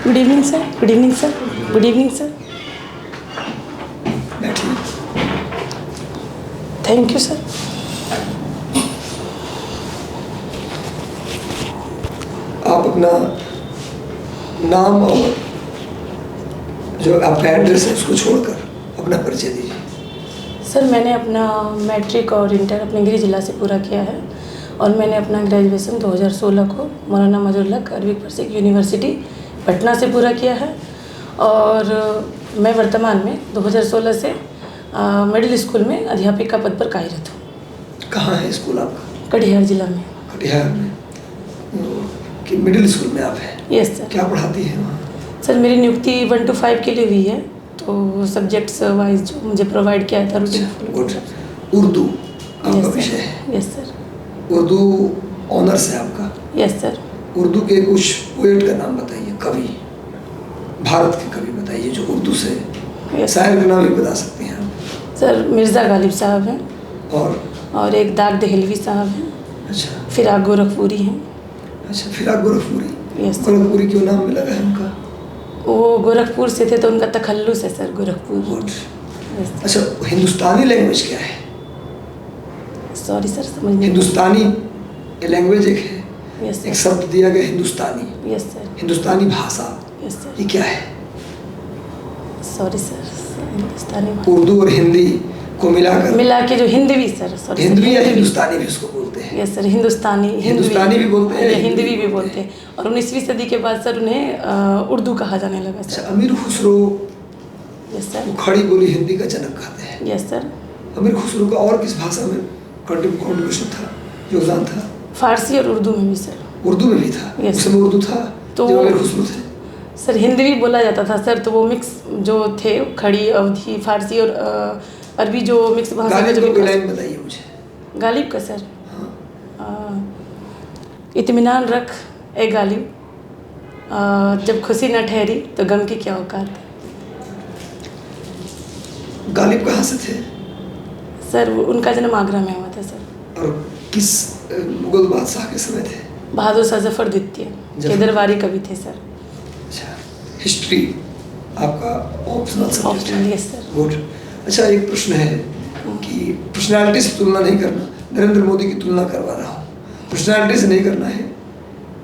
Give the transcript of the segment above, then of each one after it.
Good evening sir. Good evening sir. Good evening sir. बैठिए। Thank you sir. आप अपना नाम और जो आपका एड्रेस है उसको छोड़कर अपना परिचय दीजिए। सर मैंने अपना मैट्रिक और इंटर अपने गृह जिला से पूरा किया है और मैंने अपना ग्रेजुएशन 2016 को मौलाना मजरुल्लाह अरबिक फारसी यूनिवर्सिटी पटना से पूरा किया है और मैं वर्तमान में 2016 से मिडिल स्कूल में अध्यापिका पद पर कार्यरत हूँ। कहाँ है स्कूल आपका? कटिहार जिला में। कटिहार में कि मिडिल स्कूल में आप हैं? Yes sir. क्या पढ़ाती हैं वहाँ? सर मेरी नियुक्ति 1 to 5 के लिए हुई है, तो सब्जेक्ट्स वाइज जो मुझे प्रोवाइड किया था गुड। उर्दू आपका विषय है? Yes sir. उर्दू ऑनर्स है आपका? Yes sir. उर्दू के कुछ पोएट का नाम बताइए, कवि, भारत के कवि बताइए जो उर्दू से, शायर का नाम भी बता सकते हैं आप? सर मिर्ज़ा गालिब साहब हैं और एक दाग दहलवी साहब हैं। अच्छा। फिराक गोरखपुरी हैं। अच्छा, फिराक गोरखपुरी। यस। गोरखपुरी क्यों नाम मिला है उनका? वो गोरखपुर से थे तो उनका तखल्लुस है सर, गोरखपुर। गुड। यस। अच्छा, हिंदुस्तानी लैंग्वेज क्या है? सॉरी सर समझ नहीं। हिंदुस्तानी लैंग्वेज एक है, यस एक सर। शब्द दिया गया हिंदुस्तानी। Yes sir. हिंदुस्तानी भाषा यस सर। ये क्या है? सॉरी सर, हिंदुस्तानी उर्दू और हिंदी को मिला के जो हिंदवी सर, सॉरी हिंदवी या हिंदुस्तानी भी उसको बोलते हैं? यस सर, हिंदुस्तानी भी बोलते हैं, हिंदवी भी बोलते हैं और 19वीं सदी के बाद सर उन्हें उर्दू कहा जाने लगा अच्छा, सर। अमीर खुसरो यस सर। वो खड़ी बोली हिंदी का जनक कहते हैं। Yes sir. अमीर खुसरो का और किस भाषा में कॉन्ट्रीब्यूशन था, योगदान था? फारसी और उर्दू में भी सर। उर्दू में भी था? यस। उसमें उर्दू था तो जब अमीर खुसरो थे? सर हिंदवी बोला जाता था सर, तो वो मिक्स जो थे खड़ी अवधी फारसी और अरबी जो मिक्स भाषा गालिब जो का कोई लाइन बताइए मुझे। गालिब का सर? हाँ। इत्मीनान रख ए गालिब, जब खुशी न ठहरी तो गम की क्या औकात। गालिब कहाँ से थे? सर उनका जन्म आगरा में हुआ था सर। और किस मुगल बादशाह के समय थे? बहादुर शाह जफर द्वितीय के दरबारी कवि थे सर। अच्छा, हिस्ट्री आपका ऑप्शनल सब्जेक्ट है? Yes sir. गुड। अच्छा, एक प्रश्न है कि पर्सनालिटी से तुलना नहीं करना, नरेंद्र मोदी की तुलना करवा रहा हूँ, पर्सनालिटी से नहीं करना है,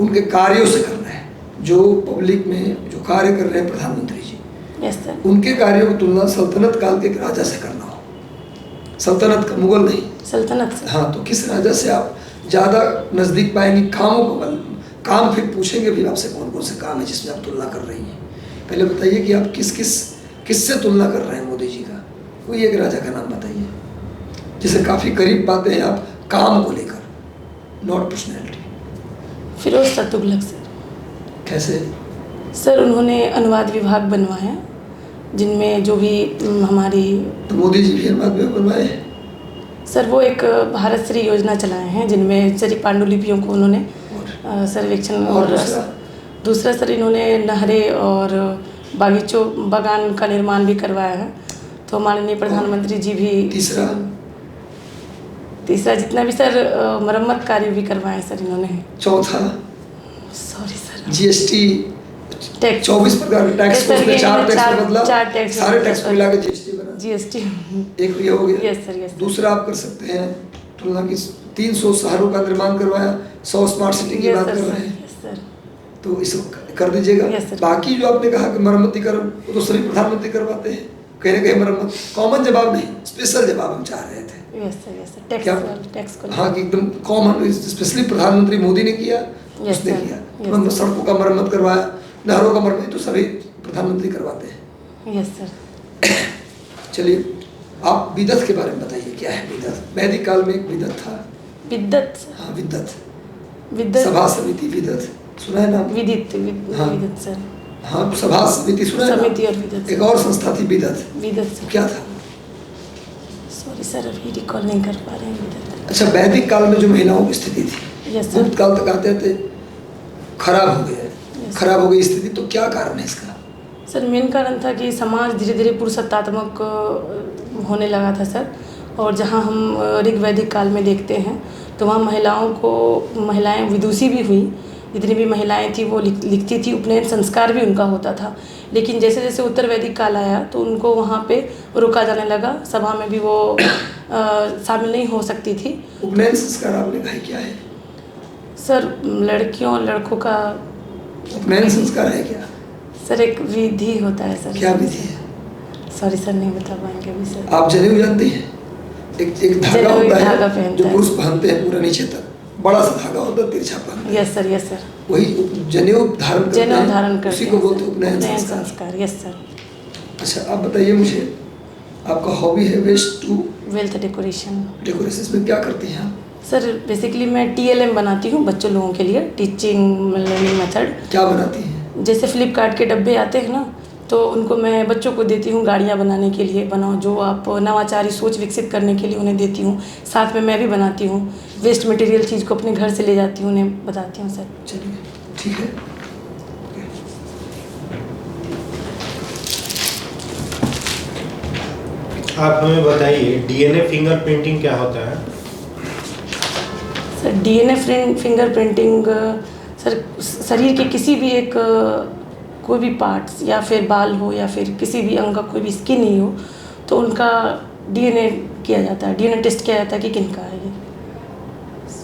उनके कार्यों से करना है। जो पब्लिक में जो कार्य कर रहे हैं प्रधानमंत्री जी, यस सर, उनके कार्यों की तुलना सल्तनत काल के एक राजा से करना हो, सल्तनत का, मुगल नहीं, सल्तनत से। हाँ, तो किस राजा से आप ज़्यादा नज़दीक पाएंगे? कामों को, काम फिर पूछेंगे भी आपसे कौन कौन से काम है जिसमें आप तुलना कर रही हैं। पहले बताइए कि आप किससे तुलना कर रहे हैं मोदी जी का? कोई एक राजा का नाम बताइए जिसे काफ़ी करीब पाते हैं आप काम को लेकर, not personality. Firoz Shah Tughlaq sir. कैसे? सर उन्होंने अनुवाद विभाग बनवाया जिनमें जो भी हमारी, तो मोदी जी भी अनुवाद विभाग बनवाए हैं? सर वो एक भारत श्री योजना चलाए हैं जिनमें सारी पांडुलिपियों को उन्होंने सर्वेक्षण और दूसरा सर इन्होंने नहरें और बागान का निर्माण भी करवाया है। तो माननीय प्रधानमंत्री जी भी तीसरा जितना भी सर मरम्मत कार्य भी करवाए सर इन्होंने। चौथा? सॉरी सर, जीएसटी टैक्स 24 प्रकार टैक्स को उसने 4 टैक्स में बदला, सारे टैक्स को मिला के जीएसटी बना। जीएसटी एक ये हो गया। Yes sir. यस। दूसरा आप कर सकते हैं तुलना की, 300 शहरों का निर्माण करवाया, 100 स्मार्ट सिटी की बात कर रहे हैं, तो इसको कर दीजिएगा। बाकी जो आपने कहा कि मरम्मती कर, वो तो सभी प्रधानमंत्री करवाते हैं, कहीं ना कहीं मरम्मत। कॉमन जवाब नहीं, स्पेशल जवाब हम चाह रहे थे। Yes sir. Yes sir. Tax को, हाँ, कि एकदम कॉमन, स्पेशली प्रधानमंत्री मोदी ने किया, उसने किया। सड़कों का मरम्मत करवाया, नहरों का मरम्मत, तो सभी प्रधानमंत्री करवाते हैं। Yes sir. चलिए, आप विदत के बारे में बताइए, क्या है विदत? वैदिक काल में एक विदत था। विद्वत? हाँ, विदत, सभा समिति विदत, सुना है नाम? विदित। हाँ। विदित सर। हाँ, सभा समिति सुना है? समिति और विदत। एक और संस्था थी विदत। विदत सर। क्या था? सॉरी सर, अभी रिकॉल नहीं कर पा रहे हैं विदत। अच्छा, वैदिक काल में जो महिलाओं की स्थिति थी, यस सर, गुप्त काल तक आते थे, खराब हो गया, खराब हो गई स्थिति, तो क्या कारण है इसका? सर मेन कारण था कि समाज धीरे धीरे पुरुषत्वात्मक होने लगा था सर, और जहाँ हम ऋग्वैदिक काल में देखते हैं तो वहाँ महिलाएं विदुषी भी हुई, जितनी भी महिलाएं थी वो लिखती थी, उपनयन संस्कार भी उनका होता था। लेकिन जैसे जैसे उत्तर वैदिक काल आया तो उनको वहाँ पे रोका जाने लगा, सभा में भी वो शामिल नहीं हो सकती थी। उपनयन संस्कार आपने कहा क्या है? सर लड़कियों और लड़कों का उपनयन संस्कार है क्या? सर एक विधि होता है सर। क्या विधि है? सॉरी सर, नहीं बता पाएंगे अभी सर। आप जनेऊ जानते हैं? एक धागा जनेऊ होता धागा है पहनता जो है। पुरुष पहनते हैं पूरा नीचे तक, बड़ा सा धागा होता है, तिरछा पहनते हैं। Yes sir, yes sir. वही जनेऊ धारण करते जनेऊ हैं, धारण करते उसी हैं को सर। बोलते हैं उपनयन उपनयन संस्कार। संस्कार, यस सर। अच्छा, आप बताइए मुझे, आपका हॉबी है waste to wealth decoration. Decoration में क्या करते हैं आप? सर बेसिकली मैं TLM बनाती हूँ बच्चों लोगों के लिए, टीचिंग लर्निंग मेथड। क्या बनाती हैं? जैसे फ्लिपकार्ट के डब्बे आते हैं ना, तो उनको मैं बच्चों को देती हूँ गाड़ियाँ बनाने के लिए, बनाओ जो आप नवाचारी सोच विकसित करने के लिए उन्हें देती हूँ। साथ में मैं भी बनाती हूँ, वेस्ट मटेरियल चीज़ को अपने घर से ले जाती हूँ, उन्हें बताती हूँ सर। चलिए ठीक है। आप हमें बताइए DNA फिंगरप्रिंटिंग क्या होता है? सर DNA फिंगरप्रिंटिंग सर शरीर के किसी भी एक कोई भी पार्ट्स या फिर बाल हो या फिर किसी भी अंग का कोई भी स्किन ही हो तो उनका DNA किया जाता है, DNA टेस्ट किया जाता है कि किनका है ये।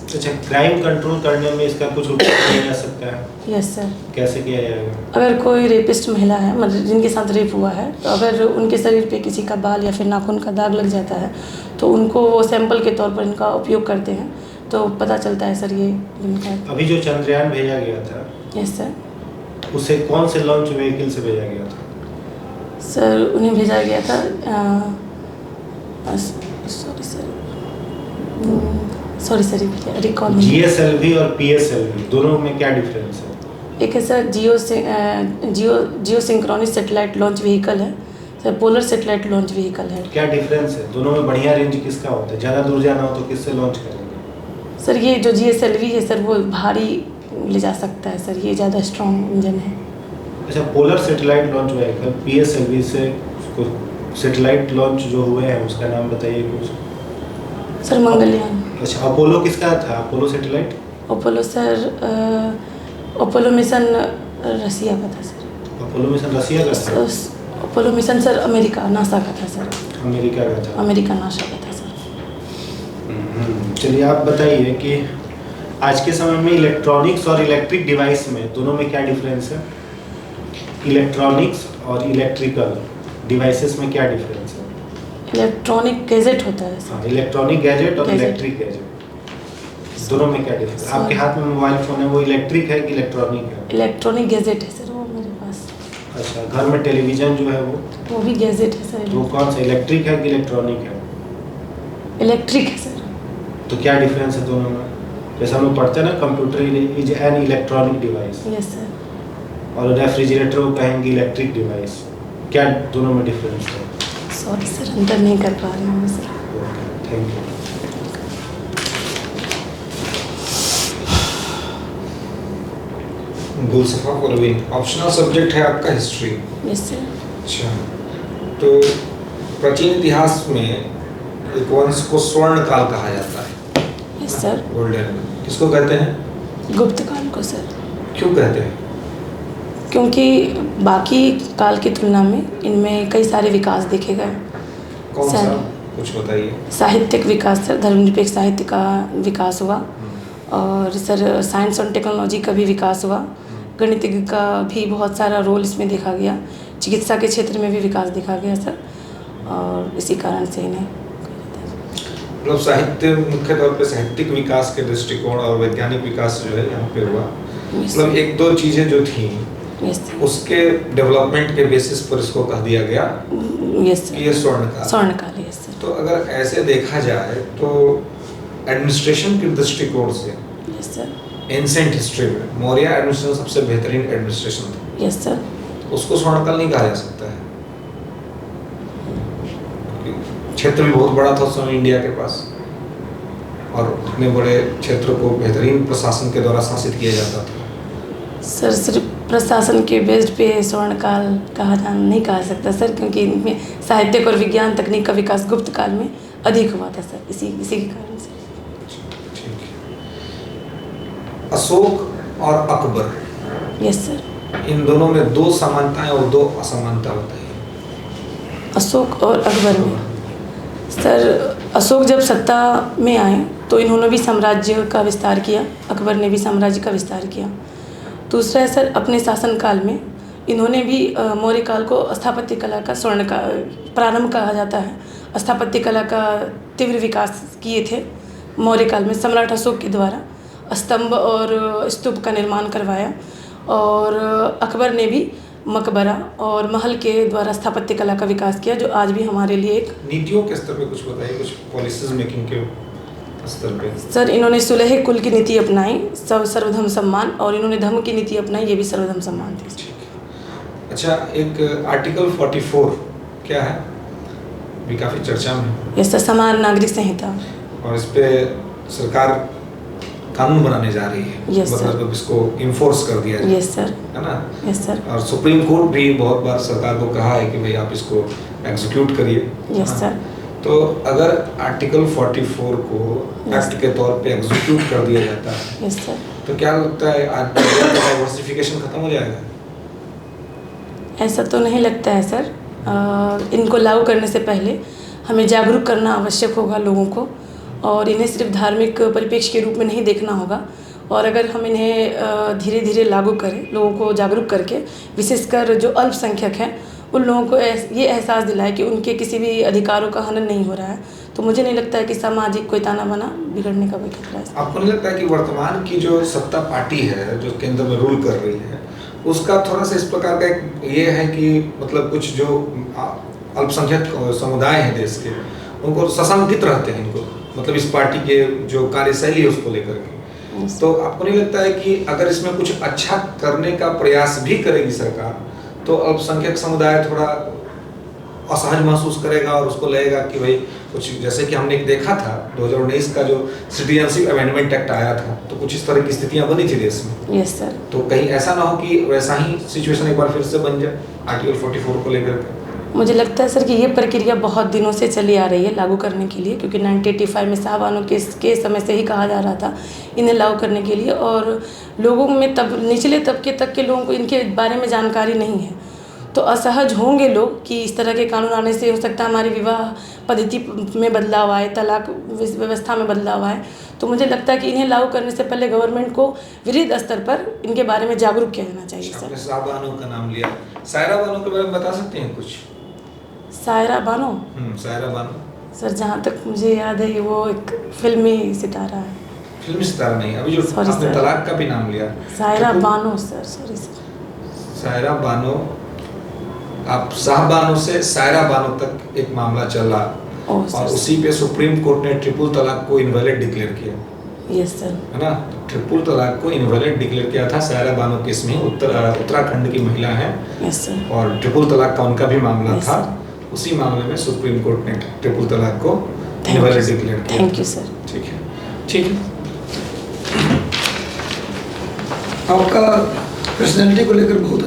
अच्छा, क्राइम कंट्रोल करने में इसका कुछ उपयोग किया जा सकता है? Yes sir. कैसे किया जाएगा? अगर कोई रेपिस्ट महिला है, मतलब जिनके साथ रेप हुआ है, तो अगर उनके शरीर पे किसी का बाल या फिर नाखून का दाग लग जाता है तो उनको वो सैंपल के तौर पर इनका उपयोग करते हैं, तो पता चलता है सर ये जिनका। अभी जो चंद्रयान भेजा गया था, यस सर। उसे कौन से लॉन्च व्हीकल से भेजा गया था? सर उन्हें भेजा गया था सॉरी सर रिकॉल नहीं। GSLV और PSLV दोनों में क्या डिफरेंस है? एक है सर जियो सिंक्रोनिस सैटेलाइट लॉन्च व्हीकल है sir, polar satellite launch vehicle है। क्या डिफरेंस है दोनों में? बढ़िया रेंज किसका होता है? ज़्यादा दूर जाना हो तो किससे लॉन्च करेंगे? सर ये जो GSLV है सर वो भारी ले जा सकता है सर, ये ज़्यादा स्ट्रॉन्ग इंजन है। अच्छा, polar satellite launch vehicle PSLV से सैटेलाइट लॉन्च जो हुए हैं उसका नाम बताइए कुछ। सर मंगलयान। अच्छा, अपोलो किसका था? Apollo satellite? Apollo sir Apollo mission Russia का था सर। अपोलो मिशन रसिया का था? Apollo mission sir America NASA का था सर। अमेरिका का था? अमेरिका नासा का था सर। चलिए आप बताइए कि आज के समय में इलेक्ट्रॉनिक्स और इलेक्ट्रिक डिवाइस में दोनों में क्या डिफरेंस है? इलेक्ट्रॉनिक्स और इलेक्ट्रिकल डिवाइसेस में क्या डिफरेंस है? इलेक्ट्रॉनिक गैजेट होता है सर। हाँ, इलेक्ट्रॉनिक गैजेट और गैजेट। इलेक्ट्रिक गैजेट दोनों में क्या डिफरेंस? आपके हाथ में मोबाइल फ़ोन है, वो इलेक्ट्रिक है कि इलेक्ट्रॉनिक है? इलेक्ट्रॉनिक गैजेट है सर वो मेरे पास। अच्छा, घर में टेलीविज़न जो है वो भी गैजेट है सर। तो कौन सा, इलेक्ट्रिक है कि इलेक्ट्रॉनिक है? इलेक्ट्रिक है सर। तो क्या डिफरेंस है दोनों में? जैसे हम लोग पढ़ते हैं ना, computer is an electronic device, yes sir. और रेफ्रिजरेटर को कहेंगे इलेक्ट्रिक डिवाइस। क्या दोनों में डिफरेंस है? सॉरी सर, अंतर नहीं कर पा रही हूँ sir. Thank you. Gulsafa Parveen, optional subject है आपका हिस्ट्री। Yes sir. अच्छा, तो प्राचीन इतिहास में एक वंश को स्वर्ण काल कहा जाता है। Yes sir. गोल्डन किसको कहते हैं? गुप्त काल को सर। क्यों कहते हैं? क्योंकि बाकी काल की तुलना में इनमें कई सारे विकास देखे गए। कौन सा? सर, कुछ बताइए। साहित्यिक विकास सर, धर्मनिरपेक्ष साहित्य का विकास हुआ, और सर साइंस और टेक्नोलॉजी का भी विकास हुआ, गणितज्ञ का भी बहुत सारा रोल इसमें देखा गया, चिकित्सा के क्षेत्र में भी विकास देखा गया सर, और इसी कारण से इन्हें मतलब साहित्य मुख्य तौर पे साहित्यिक विकास के दृष्टिकोण और वैज्ञानिक विकास जो है यहाँ पे हुआ। मतलब एक दो चीजें जो थी उसके डेवलपमेंट के बेसिस पर इसको कह दिया गया यस कि ये स्वर्णकाल। Yes sir. तो अगर ऐसे देखा जाए तो एडमिनिस्ट्रेशन के दृष्टिकोण से यस सर। एंसेंट हिस्ट्री में मौर्य एडमिनिस्ट्रेशन सबसे बेहतरीन एडमिनिस्ट्रेशन था। Yes sir. उसको स्वर्णकाल नहीं कहा जा सकता है, क्षेत्र भी बहुत बड़ा था उस समय इंडिया के पास, और इतने बड़े क्षेत्र को बेहतरीन प्रशासन के द्वारा शासित किया जाता था। सर सिर्फ प्रशासन के बेस्ड पे स्वर्णकाल नहीं कहा सकता सर, क्योंकि इनमें साहित्यिक और विज्ञान तकनीक का विकास गुप्त काल में अधिक हुआ था सर, इसी के कारण से। ठीक है। अशोक और अकबर, यस सर। इन दोनों में 2 समानताएं और 2 असमानता बताइए। अशोक और अकबर में सर, अशोक जब सत्ता में आए तो इन्होंने भी साम्राज्य का विस्तार किया, अकबर ने भी साम्राज्य का विस्तार किया। दूसरा है सर, अपने शासनकाल में इन्होंने भी मौर्य काल को स्थापत्य कला का स्वर्ण का प्रारंभ कहा जाता है। स्थापत्य कला का तीव्र विकास किए थे मौर्य काल में। सम्राट अशोक के द्वारा स्तंभ और स्तूप का निर्माण करवाया, और अकबर ने भी मकबरा और महल के द्वारा स्थापत्य कला का विकास किया, जो आज भी हमारे लिए एक नीतियों के स्तर पे कुछ बताइए, कुछ पॉलिसीज मेकिंग के स्तर पे। सर, इन्होंने सुलह कुल की नीति अपनाई, सब सर्वधर्म सम्मान, और इन्होंने धर्म की नीति अपनाई, ये भी सर्वधर्म सम्मान थी। ठीक है। अच्छा, एक आर्टिकल 44 क्या है, भी काफ़ी चर्चा में है। ये सर समान नागरिक संहिता, और इस पे सरकार कानून बनाने जा रही है, Yes, sir. मतलब इसको इन्फोर्स कर दिया जाए, यस सर, है ना। यस सर, और सुप्रीम कोर्ट भी बहुत बार सरकार को कहा है कि भाई आप इसको एग्जीक्यूट करिए। Yes sir. तो अगर आर्टिकल 44 को एक्ट के तौर पे एग्जीक्यूट कर दिया जाता है, यस सर। तो क्या लगता है आज डाइवर्सिफिकेशन खत्म हो जाएगा? ऐसा तो नहीं लगता है सर। इनको लागू करने से पहले हमें जागरूक करना आवश्यक होगा लोगों को, और इन्हें सिर्फ धार्मिक परिप्रेक्ष्य के रूप में नहीं देखना होगा। और अगर हम इन्हें धीरे धीरे लागू करें, लोगों को जागरूक करके, विशेषकर जो अल्पसंख्यक हैं उन लोगों को ये एहसास दिलाए कि उनके किसी भी अधिकारों का हनन नहीं हो रहा है, तो मुझे नहीं लगता है कि सामाजिक कोई ताना बाना बिगड़ने का कोई खतरा है। आपको नहीं लगता है कि वर्तमान की जो सत्ता पार्टी है जो केंद्र में रूल कर रही है, उसका थोड़ा सा इस प्रकार का एक ये है कि मतलब कुछ जो अल्पसंख्यक समुदाय हैं देश के, उनको सशंकित रहते हैं इनको, मतलब इस पार्टी के जो कार्यशैली है उसको लेकर के। तो आपको नहीं लगता है कि अगर इसमें कुछ अच्छा करने का प्रयास भी करेगी सरकार, तो अल्पसंख्यक समुदाय थोड़ा असहज महसूस करेगा और उसको लगेगा कि भाई कुछ, जैसे कि हमने देखा था 2019 का जो सिटीजनशिप अमेंडमेंट एक्ट आया था, तो कुछ इस तरह की स्थितियां बनी थी देश में। Yes sir. तो कहीं ऐसा ना हो कि वैसा ही सिचुएशन एक बार फिर से बन जाए आर्टिकल 44 को लेकर के। मुझे लगता है सर कि ये प्रक्रिया बहुत दिनों से चली आ रही है लागू करने के लिए, क्योंकि 1985 में साहबानों के समय से ही कहा जा रहा था इन्हें लागू करने के लिए, और लोगों में तब निचले तबके तक के लोगों को इनके बारे में जानकारी नहीं है। तो असहज होंगे लोग कि इस तरह के कानून आने से हो सकता है हमारी विवाह पद्धति में बदलाव आए, तलाक व्यवस्था में बदलाव आए। तो मुझे लगता है कि इन्हें लागू करने से पहले गवर्नमेंट को विविध स्तर पर इनके बारे में जागरूक किया जाना चाहिए सर। आपने साहब बानो का नाम लिया, सायरा बानो के बारे में बता सकते हैं कुछ? सायरा बानो? सायरा बानो सर, जहाँ तक मुझे याद है वो एक फिल्मी सितारा है। फिल्मी सितारा नहीं, अभी जो आपने तलाक का भी नाम लिया, Saira Bano sir, sorry sir. Saira Bano, आप साहब बानो से सायरा बानो तक एक मामला चला, और उसी पे सुप्रीम कोर्ट ने ट्रिपल तलाक को इनवैलिड डिक्लेयर किया। यस सर, है ना। ट्रिपल तलाक को इनवैलिड डिक्लेयर किया था सायरा बानो केस में। उत्तराखंड की महिला है। Yes sir. और ट्रिपल तलाक का उनका भी मामला था। उसी मामले में सुप्रीम कोर्ट ने ट्रिपल तलाक को इनवैलिड डिक्लेयर किया। Thank you sir. ठीक है, ठीक है। आपका पर्सनैलिटी को लेकर बहुत